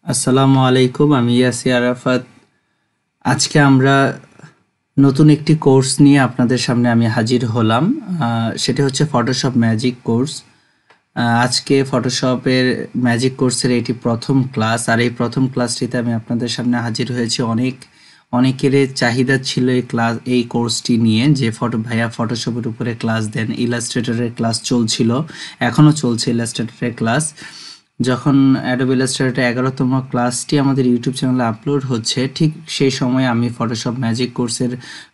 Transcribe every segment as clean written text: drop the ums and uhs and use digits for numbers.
আসসালামু আলাইকুম, আমি ইয়াসির আরাফাত। আজকে আমরা নতুন একটি কোর্স নিয়ে আপনাদের সামনে আমি হাজির হলাম। সেটা হচ্ছে ফটোশপ ম্যাজিক কোর্স। আজকে ফটোশপের ম্যাজিক কোর্সের এটি প্রথম ক্লাস, আর এই প্রথম ক্লাসটিতে আমি আপনাদের সামনে হাজির হয়েছি। অনেকের চাহিদা ছিল এই কোর্সটি নিয়ে, যে ভাইয়া ফটোশপের উপরে ক্লাস দেন। ইলাস্ট্রেটরের ক্লাস চলছিল, এখনও চলছে ইলাস্ট্রেটরের ক্লাস। যখন অ্যাডোব ইলাস্ট্রেটর 11তম ক্লাসটি আমাদের ইউটিউব চ্যানেলে আপলোড হচ্ছে, ঠিক সেই সময় আমি ফটোশপ ম্যাজিক কোর্সের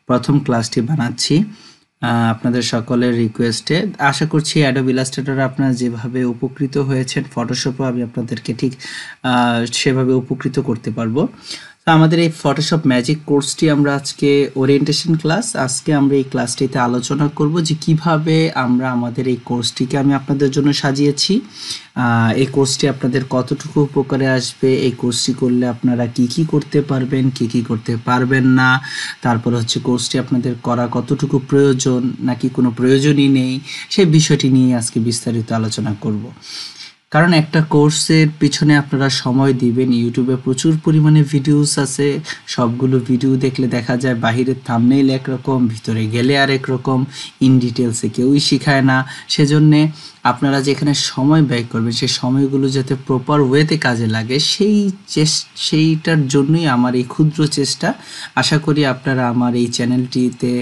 প্রথম ক্লাসটি বানাচ্ছি আপনাদের সকলের রিকোয়েস্টে। আশা করছি অ্যাডোব ইলাস্ট্রেটর আপনারা যেভাবে উপকৃত হয়েছেন, ফটোশপও আমি আপনাদেরকে ঠিক সেভাবে উপকৃত করতে পারবো। তো আমাদের এই ফটোশপ ম্যাজিক কোর্সটি আমরা আজকে ওরিয়েন্টেশন ক্লাস, আজকে আমরা এই ক্লাসটিতে আলোচনা করব যে কিভাবে আমরা আমাদের এই কোর্সটিকে আমি আপনাদের জন্য সাজিয়েছি। এই কোর্সটি আপনাদের কতটুকু উপকারে আসবে, এই কোর্সটি করলে আপনারা কি করতে পারবেন, কি করতে পারবেন না, তারপর হচ্ছে কোর্সটি আপনাদের করা কতটুকু প্রয়োজন নাকি কোনো প্রয়োজনই নেই, সেই বিষয়টি নিয়ে আজকে বিস্তারিত আলোচনা করব। কারণ একটা কোর্সের পিছনে আপনারা সময় দিবেন। ইউটিউবে প্রচুর পরিমাণে ভিডিওস আছে, সবগুলো ভিডিও দেখলে দেখা যায় বাহিরের থাম্বনেইল একরকম, ভিতরে গেলে আরেক রকম, ইন ডিটেলসে কেউই শেখায় না। সেজন্যে আপনারা যেখানে সময় ব্যয় করবেন, সেই সময়গুলো যাতে প্রপার ওয়েতে কাজে লাগে, সেইটার জন্যই আমার এই ক্ষুদ্র চেষ্টা। আশা করি আপনারা আমার এই চ্যানেলটিতে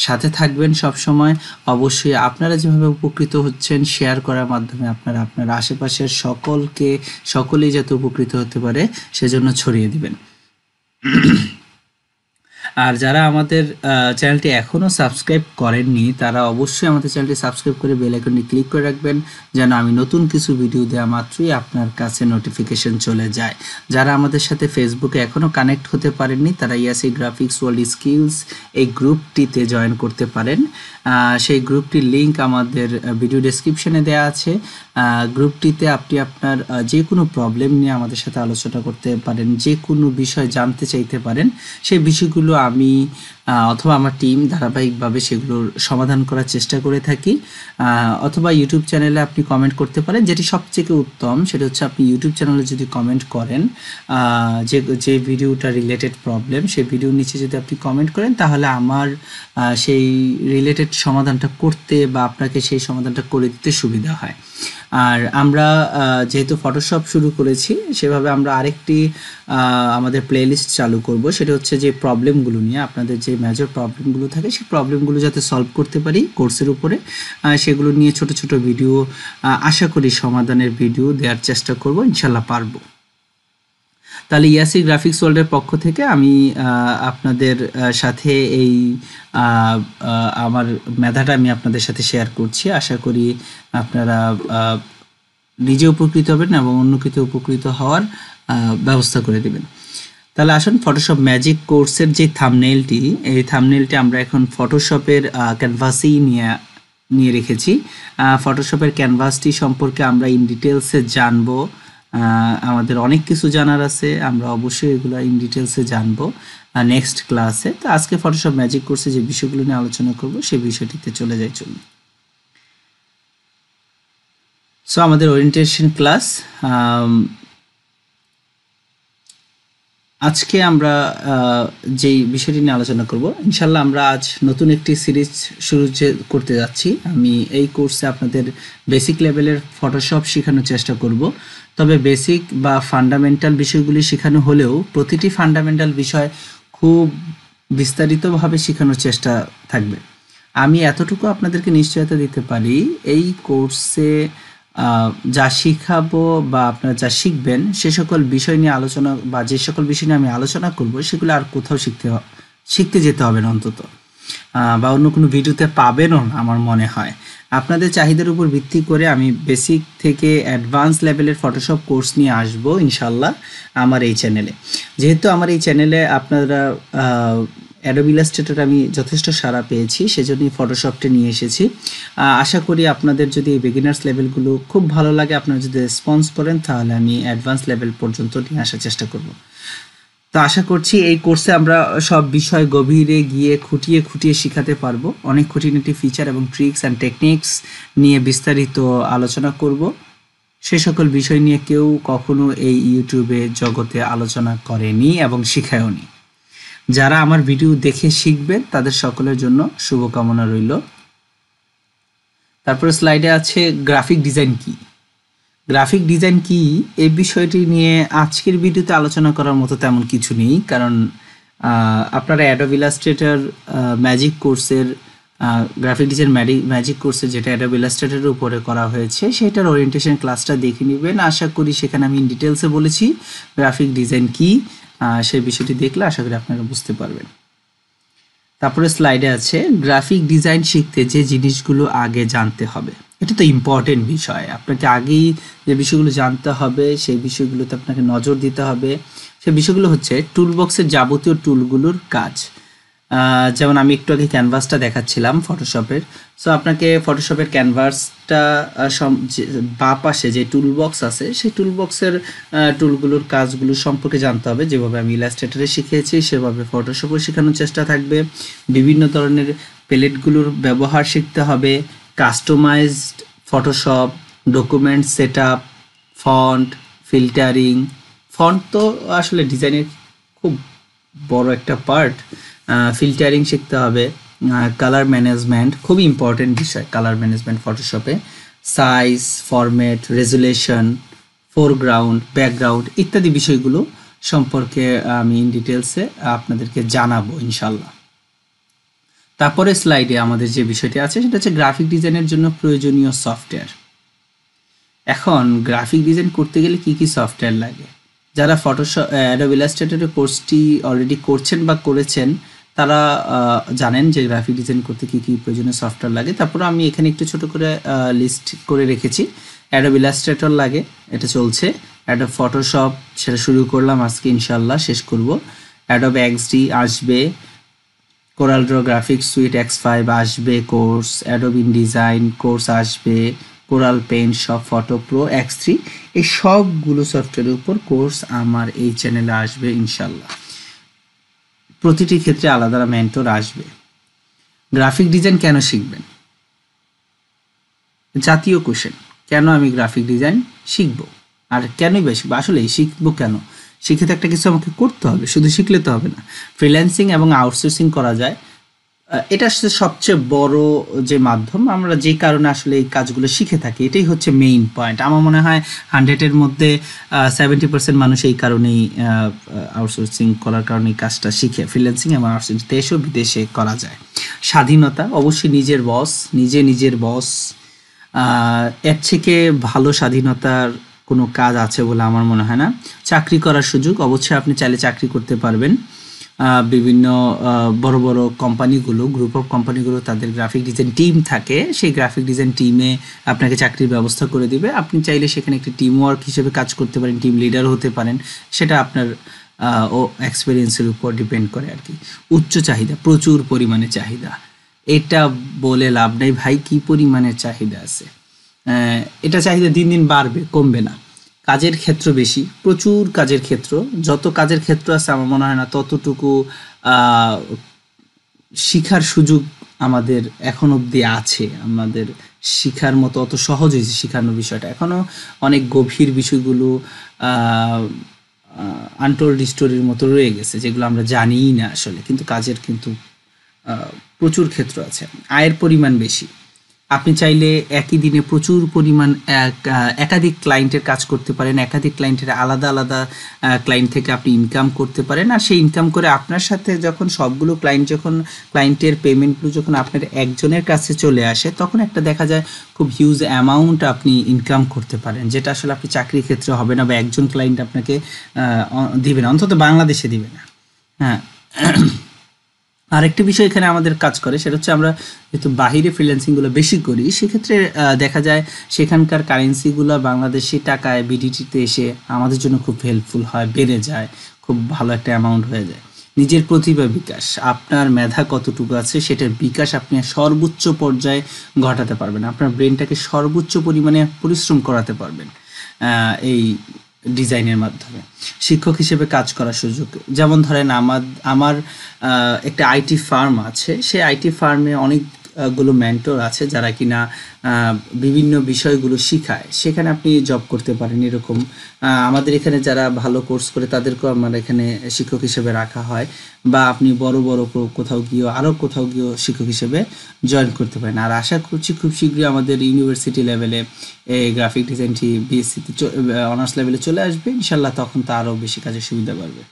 সাথে থাকবেন সব সময়। অবশ্যই আপনারা যেভাবে উপকৃত হচ্ছেন, শেয়ার করার মাধ্যমে আপনার আশেপাশের সকলেই যাতে উপকৃত হতে পারে সেজন্য ছড়িয়ে দিবেন। আর যারা আমাদের চ্যানেলটি এখনও সাবস্ক্রাইব করেননি, তারা অবশ্যই আমাদের চ্যানেলটি সাবস্ক্রাইব করে বেল আইকনটি ক্লিক করে রাখবেন, যেন আমি নতুন কিছু ভিডিও দেওয়া মাত্রই আপনার কাছে নোটিফিকেশন চলে যায়। যারা আমাদের সাথে ফেসবুকে এখনও কানেক্ট হতে পারেননি, তারা ইয়াসির গ্রাফিক্স ওয়ার্ল্ড স্কিলস এই গ্রুপটিতে জয়েন করতে পারেন। সেই গ্রুপটির লিঙ্ক আমাদের ভিডিও ডেসক্রিপশনে দেওয়া আছে। গ্রুপটিতে আপনি আপনার যে কোনো প্রবলেম নিয়ে আমাদের সাথে আলোচনা করতে পারেন, যে কোনো বিষয় জানতে চাইতে পারেন। সেই বিষয়গুলো আমি অথবা আমার টিম ধারাবাহিকভাবে সেগুলোর সমাধান করার চেষ্টা করে থাকি। অথবা ইউটিউব চ্যানেলে আপনি কমেন্ট করতে পারেন। যেটি সবথেকে উত্তম সেটা হচ্ছে আপনি ইউটিউব চ্যানেলে যদি কমেন্ট করেন, যে ভিডিওটা রিলেটেড প্রবলেম, সেই ভিডিওর নিচে যদি আপনি কমেন্ট করেন, তাহলে আমার সেই রিলেটেড সমাধানটা করতে বা আপনাকে সেই সমাধানটা করে দিতে সুবিধা হয়। আর আমরা যেহেতু ফটোশপ শুরু করেছি, সেভাবে আমরা আরেকটি আমাদের প্লেলিস্ট চালু করব। সেটা হচ্ছে যে প্রবলেমগুলো নিয়ে, আপনাদের যে মেজর প্রবলেমগুলো থাকে, সেই প্রবলেমগুলো যাতে সলভ করতে পারি কোর্সের উপরে, সেগুলো নিয়ে ছোট ছোট ভিডিও, আশা করি সমাধানের ভিডিও দেওয়ার চেষ্টা করব, ইনশাল্লাহ পারবো। তাহলে ইয়াসির গ্রাফিক্স ওয়ার্ল্ডের পক্ষ থেকে আমি আপনাদের সাথে এই আমার মেধাটা আমি আপনাদের সাথে শেয়ার করছি। আশা করি আপনারা নিজে উপকৃত হবেন এবং অন্যকে উপকৃত হওয়ার ব্যবস্থা করে দেবেন। তাহলে আসুন, ফটোশপ ম্যাজিক কোর্সের যে থাম্বনেইলটি, এই থাম্বনেইলটি আমরা এখন ফটোশপের ক্যানভাসেই নিয়ে রেখেছি। ফটোশপের ক্যানভাসটি সম্পর্কে আমরা ইন ডিটেলসে জানবো। আমাদের অনেক কিছু জানার আছে, আমরা অবশ্যই এগুলো ইন ডিটেলসে জানবো নেক্সট ক্লাসে। তো আজকে ফটোশপ ম্যাজিক কোর্সে যে বিষয়গুলো নিয়ে আলোচনা করব, সেই বিষয়টিতে চলে যাই। চলুন। সো আমাদের ওরিয়েন্টেশন ক্লাস, আজকে আমরা যেই বিষয়টি নিয়ে আলোচনা করব, ইনশাল্লাহ আমরা আজ নতুন একটি সিরিজ শুরু করতে যাচ্ছি। আমি এই কোর্সে আপনাদের বেসিক লেভেলের ফটোশপ শেখানোর চেষ্টা করব। তবে বেসিক বা ফান্ডামেন্টাল বিষয়গুলি শেখানো হলেও প্রতিটি ফান্ডামেন্টাল বিষয় খুব বিস্তারিতভাবে শেখানোর চেষ্টা থাকবে। আমি এতটুকু আপনাদেরকে নিশ্চয়তা দিতে পারি, এই কোর্সে যা শিখাবো বা আপনারা যা শিখবেন, সে সকল বিষয় নিয়ে আলোচনা বা যে সকল বিষয় নিয়ে আমি আলোচনা করব, সেগুলো আর কোথাও শিখতে যেতে হবে না অন্তত, বা অন্য কোনো ভিডিওতে পাবেনও না আমার মনে হয়। আপনাদের চাহিদার উপর ভিত্তি করে আমি বেসিক থেকে অ্যাডভান্স লেভেলের ফটোশপ কোর্স নিয়ে আসবো ইনশাল্লাহ আমার এই চ্যানেলে। যেহেতু আমার এই চ্যানেলে আপনারা অ্যাডোব ইলাস্ট্রেটর আমি যথেষ্ট সাড়া পেয়েছি, সেজন্যই ফটোশপটা নিয়ে এসেছি। আশা করি আপনাদের যদি এই বিগিনার্স লেভেলগুলো খুব ভালো লাগে, আপনারা যদি রেসপন্স করেন, তাহলে আমি অ্যাডভান্স লেভেল পর্যন্ত নিয়ে আসার চেষ্টা করব। তো আশা করছি এই কোর্সে আমরা সব বিষয় গভীরে গিয়ে খুঁটিয়ে শেখাতে পারবো। অনেক খুঁটিনাটি ফিচার এবং ট্রিক্স অ্যান্ড টেকনিক্স নিয়ে বিস্তারিত আলোচনা করব। সে সকল বিষয় নিয়ে কেউ কখনো এই ইউটিউবে জগতে আলোচনা করেনি এবং শিখায়ওনি। যারা আমার ভিডিও দেখে শিখবেন তাদের সকলের জন্য শুভকামনা রইল। তারপরে স্লাইডে আছে গ্রাফিক ডিজাইন কি। গ্রাফিক ডিজাইন কি এই বিষয়টি নিয়ে আজকের ভিডিওতে আলোচনা করার মতো তেমন কিছু নেই, কারণ আপনারা অ্যাডোব ইলাস্ট্রেটর ম্যাজিক কোর্সের গ্রাফিক ডিজাইন ম্যাজিক কোর্সের যেটা অ্যাডোব ইলাস্ট্রেটরের উপরে করা হয়েছে সেটার ওরিয়েন্টেশন ক্লাসটা দেখে নেবেন। আশা করি সেখানে আমি ইন ডিটেলসে বলেছি গ্রাফিক ডিজাইন কি, সেই বিষয়টি দেখলে আশা করি আপনারা বুঝতে পারবেন। তারপরে স্লাইডে আছে গ্রাফিক ডিজাইন শিখতে যে জিনিসগুলো আগে জানতে হবে। এটা তো ইম্পর্টেন্ট বিষয়, আপনাকে আগেই যে বিষয়গুলো জানতে হবে সেই বিষয়গুলোতে আপনাকে নজর দিতে হবে। সেই বিষয়গুলো হচ্ছে টুলবক্সের যাবতীয় টুলগুলোর কাজ। যেমন আমি একটু আগে ক্যানভাসটা দেখাচ্ছিলাম ফটোশপের। সো আপনাকে ফটোশপের ক্যানভাসটা বা পাশে যে টুলবক্স আছে সেই টুলবক্সের টুলগুলোর কাজগুলো সম্পর্কে জানতে হবে। যেভাবে আমি ইলাস্ট্রেটরে শিখিয়েছি সেভাবে ফটোশপও শেখানোর চেষ্টা থাকবে। বিভিন্ন ধরনের প্যালেটগুলোর ব্যবহার শিখতে হবে, customised Photoshop, document setup, font, filtering. Font তো আসলে ডিজাইনের খুব বড় একটা পার্ট। ফিল্টারিং শিখতে হবে, কালার ম্যানেজমেন্ট খুব ইম্পর্টেন্ট বিষয়, কালার ম্যানেজমেন্ট ফটোশপে, size, format, resolution, foreground, background ইত্যাদি বিষয়গুলো সম্পর্কে আমি ইন ডিটেলসে আপনাদেরকে জানাবো ইনশাল্লাহ। তারপরে স্লাইডে আমাদের যে বিষয়টি আছে সেটা হচ্ছে গ্রাফিক ডিজাইনের জন্য প্রয়োজনীয় সফটওয়্যার। এখন গ্রাফিক ডিজাইন করতে গেলে কি কি সফটওয়্যার লাগে, যারা ফটোশপ অ্যাডোব ইলাস্ট্রেটরের কোর্সটি অলরেডি করছেন বা করেছেন তারা জানেন যে গ্রাফিক ডিজাইন করতে কি কি প্রয়োজনীয় সফটওয়্যার লাগে। তারপরে আমি এখানে একটু ছোট করে লিস্ট করে রেখেছি। অ্যাডোব ইলাস্ট্রেটর লাগে, এটা চলছে। অ্যাডোব ফটোশপ সেটা শুরু করলাম আজকে, ইনশাল্লাহ শেষ করব। অ্যাডোব এক্সডি আসবে, coral draw graphics sweet X5 আসবে কোর্স, অ্যাডোব ইনডিজাইন কোর্স আসবে, কোরাল পেইন্ট সব, ফটো প্রো X3, এই সবগুলো সফটওয়্যারের উপর কোর্স আমার এই চ্যানেলে আসবে ইনশাল্লাহ। প্রতিটি ক্ষেত্রে আলাদা মেন্টর আসবে। গ্রাফিক ডিজাইন কেন শিখবেন, জাতীয় কোশ্চেন। কেন আমি গ্রাফিক ডিজাইন শিখব আর কেনই বা শিখবো, আসলে শিখবো কেন, শিখে তো একটা কিছু আমাকে করতে হবে, শুধু শিখলে তো হবে না। ফ্রিল্যান্সিং এবং আউটসোর্সিং করা যায়, এটা আসলে সবচেয়ে বড় যে মাধ্যম, আমরা যে কারণে আসলে এই কাজগুলো শিখে থাকি, এটাই হচ্ছে মেইন পয়েন্ট। আমার মনে হয় 100-এর মধ্যে 70% মানুষ এই কারণেই আউটসোর্সিং করার কারণে এই কাজটা শিখে। ফ্রিল্যান্সিং এবং আউটসোর্সিং দেশ ও বিদেশে করা যায়। স্বাধীনতা, অবশ্যই নিজের বস, নিজের বস, এর থেকে ভালো স্বাধীনতার কোনো কাজ আছে বলে আমার মনে হয় না। চাকরি করার সুযোগ, অবশ্যই আপনি চাইলে চাকরি করতে পারবেন। বিভিন্ন বড় বড় কোম্পানিগুলো, গ্রুপ অফ কোম্পানিগুলো তাদের গ্রাফিক ডিজাইন টিম থাকে, সেই গ্রাফিক ডিজাইন টিমে আপনাকে চাকরির ব্যবস্থা করে দিবে। আপনি চাইলে সেখানে একটি টিম ওয়ার্ক হিসেবে কাজ করতে পারেন, টিম লিডার হতে পারেন, সেটা আপনার ও এক্সপিরিয়েন্সের উপর ডিপেন্ড করে আর কি। উচ্চ চাহিদা, প্রচুর পরিমাণে চাহিদা, এটা বলে লাভ নেই ভাই কি পরিমাণে চাহিদা আছে। এটা চাহিদা দিন দিন বাড়বে, কমবে না। কাজের ক্ষেত্র বেশি, প্রচুর কাজের ক্ষেত্র, যত কাজের ক্ষেত্র আছে আমার মনে হয় না ততটুকু শিখার সুযোগ আমাদের এখন অবধি আছে। আমাদের শিখার মতো অত সহজ হয়েছে শিখানোর বিষয়টা, এখনও অনেক গভীর বিষয়গুলো আনটোল্ড স্টোরির মতো রয়ে গেছে, যেগুলো আমরা জানিই না আসলে। কিন্তু কাজের কিন্তু প্রচুর ক্ষেত্র আছে, আয়ের পরিমাণ বেশি। আপনি চাইলে একই দিনে প্রচুর পরিমাণ একাধিক ক্লায়েন্টের কাজ করতে পারেন, একাধিক ক্লায়েন্টের আলাদা আলাদা ক্লায়েন্ট থেকে আপনি ইনকাম করতে পারেন। আর সেই ইনকাম করে আপনার সাথে যখন সবগুলো ক্লায়েন্টের পেমেন্টগুলো যখন আপনার একজনের কাছে চলে আসে, তখন একটা দেখা যায় খুব হিউজ অ্যামাউন্ট আপনি ইনকাম করতে পারেন, যেটা আসলে আপনি চাকরির ক্ষেত্রে হবে না বা একজন ক্লায়েন্ট আপনাকে দিবে না, অন্তত বাংলাদেশে দিবে না। হ্যাঁ, আরেকটি বিষয় এখানে আমাদের কাজ করে, সেটা হচ্ছে আমরা যেহেতু বাহিরে ফ্রিল্যান্সিংগুলো বেশি করি, সেক্ষেত্রে দেখা যায় সেখানকার কারেন্সিগুলো বাংলাদেশি টাকায় বিডিটিতে এসে আমাদের জন্য খুব হেল্পফুল হয়, বেড়ে যায়, খুব ভালো একটা অ্যামাউন্ট হয়ে যায়। নিজের প্রতিভা বিকাশ, আপনার মেধা কতটুকু আছে সেটার বিকাশ আপনি সর্বোচ্চ পর্যায়ে ঘটাতে পারবেন, আপনার ব্রেনটাকে সর্বোচ্চ পরিমাণে পরিশ্রম করাতে পারবেন এই ডিজাইনের মাধ্যমে। শিক্ষক হিসেবে কাজ করার সুযোগ, যেমন ধরেন আমার একটা আইটি ফার্ম আছে, সেই আইটি ফার্মে অনেক গুলো মেন্টর আছে যারা কিনা বিভিন্ন বিষয়গুলো শিখায়, সেখানে আপনি জব করতে পারেন। এরকম আমাদের এখানে যারা ভালো কোর্স করে তাদেরকেও আমার এখানে শিক্ষক হিসেবে রাখা হয়, বা আপনি বড় বড় কোথাও গিয়ে আরও কোথাও গিয়েও শিক্ষক হিসেবে জয়েন করতে পারেন। আর আশা করছি খুব শীঘ্রই আমাদের ইউনিভার্সিটি লেভেলে এই গ্রাফিক ডিজাইনটি বিএসসিতে অনার্স লেভেলে চলে আসবে ইনশাল্লাহ, তখন তো আরও বেশি কাজের সুবিধা বাড়বে।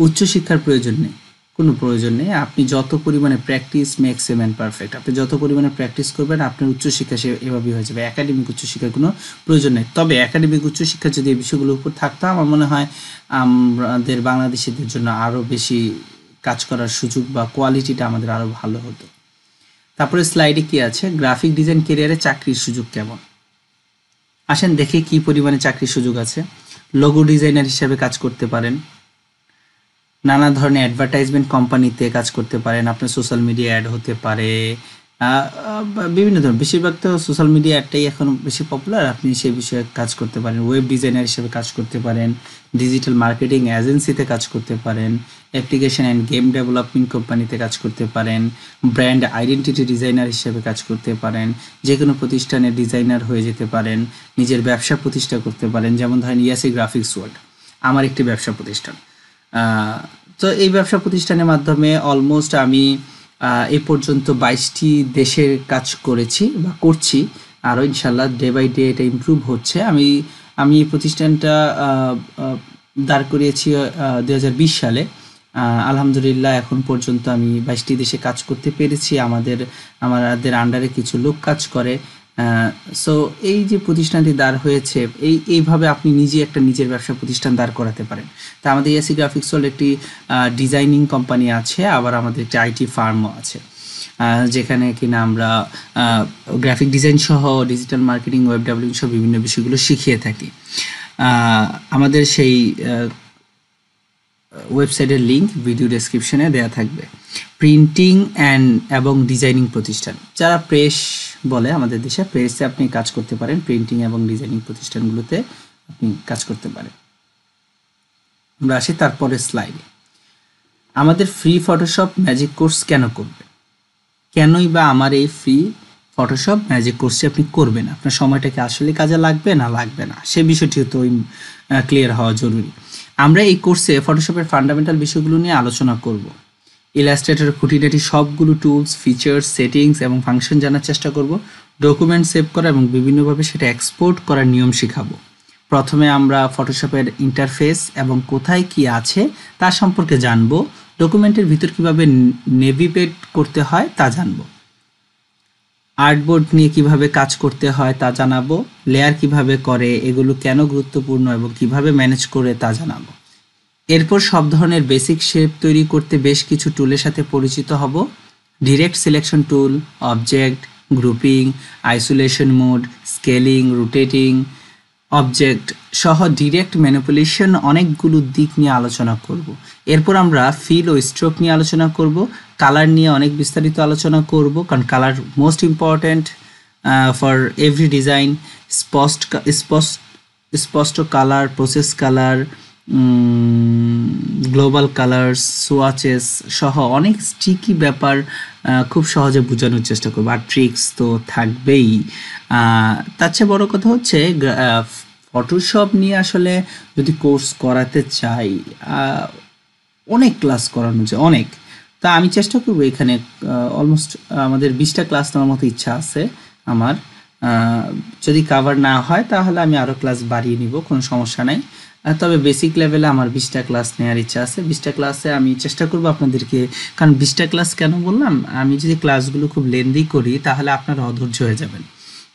উচ্চশিক্ষার প্রয়োজন নেই, কোনো প্রয়োজন নেই। আপনি যত পরিমাণে practice makes a man perfect, আপনি যত পরিমাণে প্র্যাকটিস করবেন আপনার উচ্চশিক্ষা সে এভাবেই হয়ে যাবে। একাডেমিক উচ্চশিক্ষার কোনো প্রয়োজন নেই। তবে একাডেমিক উচ্চশিক্ষা যদি এই বিষয়গুলোর উপর থাকতো, আমার মনে হয় আমাদের বাংলাদেশিদের জন্য আরও বেশি কাজ করার সুযোগ বা কোয়ালিটিটা আমাদের আরও ভালো হতো। তারপরে স্লাইডে কি আছে, গ্রাফিক ডিজাইন ক্যারিয়ারে চাকরির সুযোগ কেমন। আসেন দেখে কি পরিমাণে চাকরির সুযোগ আছে। লোগো ডিজাইনার হিসেবে কাজ করতে পারেন, নানা ধরনের অ্যাডভার্টাইজমেন্ট কোম্পানিতে কাজ করতে পারেন, আপনার সোশ্যাল মিডিয়া অ্যাড হতে পারে, বিভিন্ন ধরনের, বেশিরভাগ তো সোশ্যাল মিডিয়া অ্যাডটাই এখন বেশি পপুলার, আপনি সেই বিষয়ে কাজ করতে পারেন। ওয়েব ডিজাইনার হিসেবে কাজ করতে পারেন, ডিজিটাল মার্কেটিং এজেন্সিতে কাজ করতে পারেন, অ্যাপ্লিকেশন অ্যান্ড গেম ডেভেলপমেন্ট কোম্পানিতে কাজ করতে পারেন, ব্র্যান্ড আইডেন্টিটি ডিজাইনার হিসেবে কাজ করতে পারেন, যে কোনো প্রতিষ্ঠানের ডিজাইনার হয়ে যেতে পারেন, নিজের ব্যবসা প্রতিষ্ঠা করতে পারেন। যেমন ধরেন ইয়াসির গ্রাফিক্স ওয়ার্ল্ড আমার একটি ব্যবসা প্রতিষ্ঠান। তো এই ব্যবসা প্রতিষ্ঠানের মাধ্যমে অলমোস্ট আমি এ পর্যন্ত 22টি দেশের কাজ করেছি বা করছি, আরও ইনশাল্লাহ ডে বাই ডে এটা ইমপ্রুভ হচ্ছে। আমি এই প্রতিষ্ঠানটা দাঁড় করিয়েছি 2020 সালে। আলহামদুলিল্লাহ এখন পর্যন্ত আমি 22টি দেশে কাজ করতে পেরেছি। আমাদের আন্ডারে কিছু লোক কাজ করে। সো এই যে প্রতিষ্ঠানটি দাঁড় হয়েছে, এইভাবে আপনি নিজের ব্যবসা প্রতিষ্ঠান দাঁড় করাতে পারেন। তা আমাদের ইয়াসি গ্রাফিক্স ওয়ার্ল্ড একটি ডিজাইনিং কোম্পানি আছে, আবার আমাদের একটি আইটি ফার্মও আছে, যেখানে কিনা আমরা গ্রাফিক ডিজাইন সহ ডিজিটাল মার্কেটিং ওয়েব ডেভেলপিং সহ বিভিন্ন বিষয়গুলো শিখিয়ে থাকি। আমাদের সেই ওয়েবসাইটের লিঙ্ক ভিডিও ডেসক্রিপশনে দেওয়া থাকবে। প্রিন্টিং এবং ডিজাইনিং প্রতিষ্ঠান, যারা প্রেস বলে আমাদের দেশে, প্রেসে আপনি কাজ করতে পারেন, প্রিন্টিং এবং ডিজাইনিং প্রতিষ্ঠানগুলোতে আপনি কাজ করতে পারেন। আমরা আসি তারপরে স্লাইডে। আমাদের ফ্রি ফটোশপ ম্যাজিক কোর্স কেন করবে, কেনই বা আমার এই ফ্রি ফটোশপ ম্যাজিক কোর্সটি আপনি করবেন, আপনার সময়টা কি আসলে কাজে লাগবে না লাগবে না, সে বিষয়টিও তো ক্লিয়ার হওয়া জরুরি। আমরা এই কোর্সে ফটোশপের ফান্ডামেন্টাল বিষয়গুলো নিয়ে আলোচনা করব। ইলাস্ট্রেটরের খুঁটিনাটি সবগুলো টুলস, ফিচার্স, সেটিংস এবং ফাংশন জানার চেষ্টা করব। ডকুমেন্ট সেভ করা এবং বিভিন্নভাবে সেটা এক্সপোর্ট করার নিয়ম শেখাবো। প্রথমে আমরা ফটোশপের ইন্টারফেস এবং কোথায় কি আছে তা সম্পর্কে জানব। ডকুমেন্টের ভিতর কিভাবে নেভিগেট করতে হয় তা জানব। আর্টবোর্ড নিয়ে কিভাবে কাজ করতে হয় তা জানাবো। লেয়ার কিভাবে করে, এগুলো কেন গুরুত্বপূর্ণ এবং কিভাবে ম্যানেজ করে তা জানাবো। এরপর সব ধরনের বেসিক শেপ তৈরি করতে বেশ কিছু টুলের সাথে পরিচিত হব। Direct selection tool, object, grouping, isolation mode, scaling, rotating, object সহ ডিরেক্ট ম্যানিপুলেশন অনেকগুলো দিক নিয়ে আলোচনা করব। এরপর আমরা ফিল ও স্ট্রোক নিয়ে আলোচনা করব। কালার নিয়ে অনেক বিস্তারিত আলোচনা করব, কারণ colour most important for every design. Spot colour, process colour, global colours, swatches সহ অনেক স্টিকি ব্যাপার খুব সহজে বোঝানোর চেষ্টা করবো। আর ট্রিক্স তো থাকবেই। তার চেয়ে বড় কথা হচ্ছে ফটোশপ নিয়ে আসলে যদি কোর্স করাতে চাই, অনেক ক্লাস করানো যায়, অনেক। তা আমি চেষ্টা করবো এখানে অলমোস্ট আমাদের 20টা ক্লাস নেওয়ার মতো ইচ্ছা আছে আমার। যদি কাভার না হয় তাহলে আমি আরও ক্লাস বাড়িয়ে নিব, কোনো সমস্যা নাই। তবে বেসিক লেভেলে আমার 20টা ক্লাস নেওয়ার ইচ্ছা আছে। 20টা ক্লাসে আমি চেষ্টা করব আপনাদেরকে, কারণ 20টা ক্লাস কেন বললাম, আমি যদি ক্লাসগুলো খুব লেন্দি করি তাহলে আপনারা অধৈর্য হয়ে যাবেন।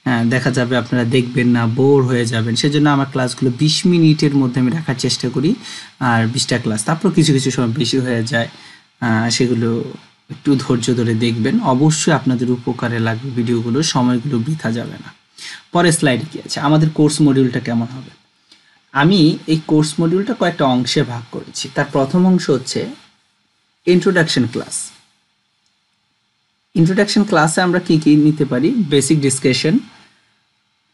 হ্যাঁ, দেখা যাবে আপনারা দেখবেন না, বোর হয়ে যাবেন। সেজন্য আমার ক্লাসগুলো 20 মিনিটের মধ্যে আমি রাখার চেষ্টা করি। আর 20টা ক্লাস, তারপর কিছু কিছু সময় বেশি হয়ে যায়, সেগুলো একটু ধৈর্য ধরে দেখবেন। অবশ্যই আপনাদের উপকারে লাগবে ভিডিওগুলো, সময়গুলো বৃথা যাবে না। পরে স্লাইডে কি আছে, আমাদের কোর্স মডিউলটা কেমন হবে। আমি এই কোর্স মডিউলটা কয়েকটা অংশে ভাগ করেছি। তার প্রথম অংশ হচ্ছে ইন্ট্রোডাকশন ক্লাস। ইন্ট্রোডাকশন ক্লাসে আমরা কি কি নিতে পারি, basic discussion,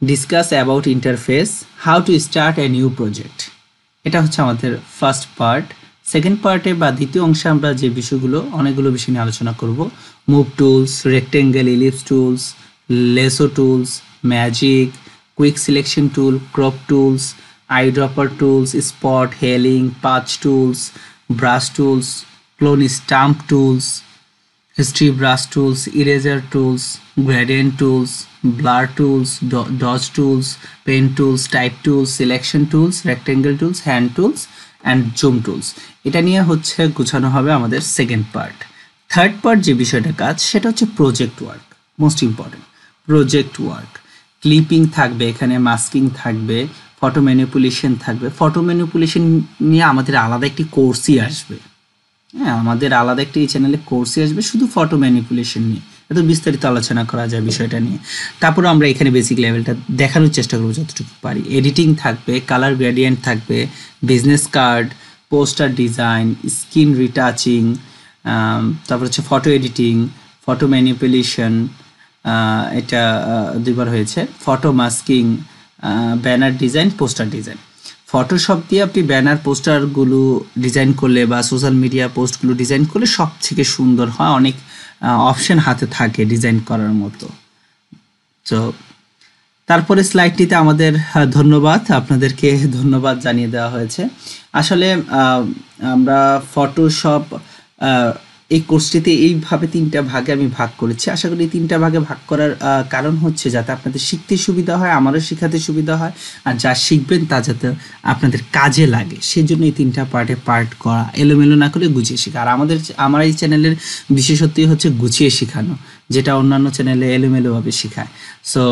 discuss about interface, how to start a new project, এটা হচ্ছে আমাদের ফার্স্ট পার্ট। সেকেন্ড পার্টে বা দ্বিতীয় অংশে আমরা যে বিষয়গুলো অনেকগুলো বিষয় নিয়ে আলোচনা করব। Move tools, rectangle, ellipse tools, lasso tools, magic, quick selection tool, crop tools, eyedropper tools, spot, healing, patch tools, brush tools, clone stamp tools, history brush tools, eraser tools, gradient tools, blur tools, dodge tools, pen tools, type tools, selection tools, rectangle tools, hand tools and zoom tools। এটা নিয়ে হচ্ছে গুছানো হবে আমাদের second part. Third part যে বিষয়টা কাজ সেটা হচ্ছে project work, most important project work. Clipping থাকবে, এখানে মাস্কিং থাকবে, ফটো ম্যানিপুলেশন থাকবে। ফটো ম্যানিপুলেশন নিয়ে আমাদের আলাদা একটি কোর্সই আসবে। হ্যাঁ, আমাদের আলাদা একটি চ্যানেলে কোর্সই আসবে শুধু ফটো ম্যানিপুলেশন নিয়ে, এত বিস্তারিত আলোচনা করা যায় বিষয়টা নিয়ে। তারপরে আমরা এখানে বেসিক লেভেলটা দেখানোর চেষ্টা করবো যতটুকু পারি। এডিটিং থাকবে, কালার গ্রেডিয়েন্ট থাকবে, business card, poster design, screen retouching, তারপর হচ্ছে ফটো এডিটিং, ফটো ম্যানিপুলেশন, এটা দুইবার হয়েছে, photo masking, banner design, poster design. Photoshop দিয়ে আপনি ব্যানার পোস্টারগুলো ডিজাইন করলে বা সোশ্যাল মিডিয়া পোস্টগুলো ডিজাইন করলে সব থেকে সুন্দর হয়, অনেক অপশন হাতে থাকে ডিজাইন করার মতো। তো তারপরে স্লাইডটিতে আমাদের ধন্যবাদ, আপনাদেরকে ধন্যবাদ জানিয়ে দেওয়া হয়েছে। আসলে আমরা ফটোশপ এই কোর্সটিতে এইভাবে তিনটা ভাগে আমি ভাগ করেছি। আশা করি এই তিনটা ভাগে ভাগ করার কারণ হচ্ছে যাতে আপনাদের শিখতে সুবিধা হয়, আমারও শেখাতে সুবিধা হয়, আর যা শিখবেন তা যাতে আপনাদের কাজে লাগে সেই জন্য এই তিনটা পার্টে পার্ট করা, এলোমেলো না করে গুছিয়ে শেখা। আর আমার এই চ্যানেলের বিশেষত্বই হচ্ছে গুছিয়ে শেখানো, যেটা অন্যান্য চ্যানেলে এলোমেলোভাবে শেখায়। সো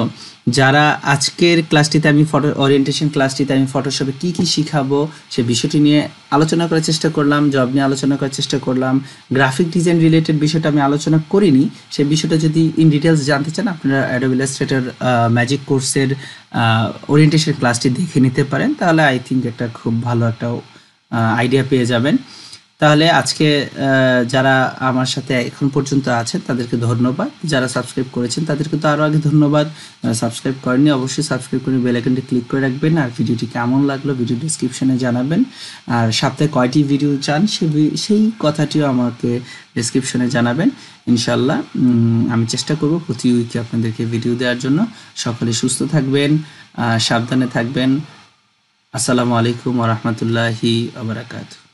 যারা আজকের ক্লাসটিতে আমি ওরিয়েন্টেশন ক্লাসটিতে আমি ফটোশপে কী কী শিখাবো সে বিষয়টি নিয়ে আলোচনা করার চেষ্টা করলাম, জব নিয়ে আলোচনা করার চেষ্টা করলাম। গ্রাফিক ডিজাইন রিলেটেড বিষয়টা আমি আলোচনা করিনি, সেই বিষয়টা যদি ইন ডিটেলস জানতে চান আপনারা অ্যাডোবি ইলাস্ট্রেটর ম্যাজিক কোর্সের ওরিয়েন্টেশন ক্লাসটি দেখে নিতে পারেন, তাহলে আই থিঙ্ক একটা খুব ভালো একটা আইডিয়া পেয়ে যাবেন। তাহলে আজকে যারা আমার সাথে এখন পর্যন্ত আছেন তাদেরকে ধন্যবাদ, যারা সাবস্ক্রাইব করেছেন তাদেরকে তো আরও আগে ধন্যবাদ। সাবস্ক্রাইব করেননি অবশ্যই সাবস্ক্রাইব করে বেল আইকনটি ক্লিক করে রাখবেন। আর ভিডিওটি কেমন লাগলো ভিডিও ডেসক্রিপশনে জানাবেন। আর সপ্তাহে কয়টি ভিডিও চান সেই কথাটিও আমাকে ডেসক্রিপশনে জানাবেন। ইনশাল্লাহ আমি চেষ্টা করব প্রতি উইকে আপনাদেরকে ভিডিও দেওয়ার জন্য। সকলে সুস্থ থাকবেন, সাবধানে থাকবেন। আসসালামু আলাইকুম ওয়া রাহমাতুল্লাহি ওয়া বারাকাতুহু।